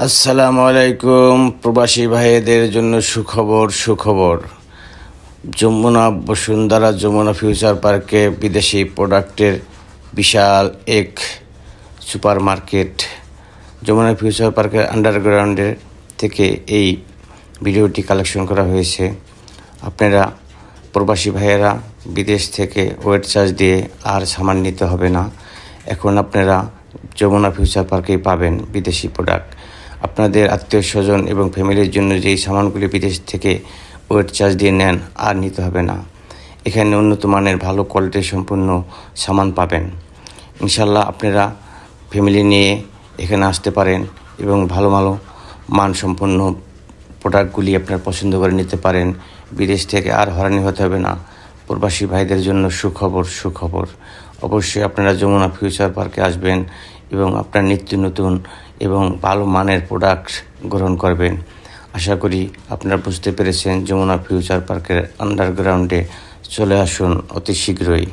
আসসালামু আলাইকুম। প্রবাসী ভাইদের জন্য সুখবর। যমুনা ফিউচার পার্কে বিদেশি প্রোডাক্টের বিশাল এক সুপার মার্কেট। যমুনা ফিউচার পার্কের আন্ডারগ্রাউন্ডের থেকে এই ভিডিওটি কালেকশন করা হয়েছে। আপনারা প্রবাসী ভাইয়েরা বিদেশ থেকে ওয়েট চার্জ দিয়ে আর সামান নিতে হবে না। এখন আপনারা যমুনা ফিউচার পার্কেই পাবেন বিদেশি প্রোডাক্ট। আপনাদের আত্মীয় স্বজন এবং ফ্যামিলির জন্য যেই সামানগুলি বিদেশ থেকে ওয়েট চার্জ দিয়ে নেন আর নিতে হবে না। এখানে উন্নত মানের ভালো কোয়ালিটির সম্পূর্ণ সামান পাবেন। ইনশাল্লাহ আপনারা ফ্যামিলি নিয়ে এখানে আসতে পারেন এবং ভালো মানসম্পন্ন প্রোডাক্টগুলি আপনার পছন্দ করে নিতে পারেন। বিদেশ থেকে আর হয়রানি হতে হবে না। প্রবাসী ভাইদের জন্য সুখবর। অবশ্যই আপনারা যমুনা ফিউচার পার্কে আসবেন এবং আপনার নিত্য নতুন এবং ভালো মানের প্রোডাক্ট গ্রহণ করবেন। আশা করি আপনারা বুঝতে পেরেছেন। যমুনা ফিউচার পার্কের আন্ডারগ্রাউন্ডে চলে আসুন অতি শীঘ্রই।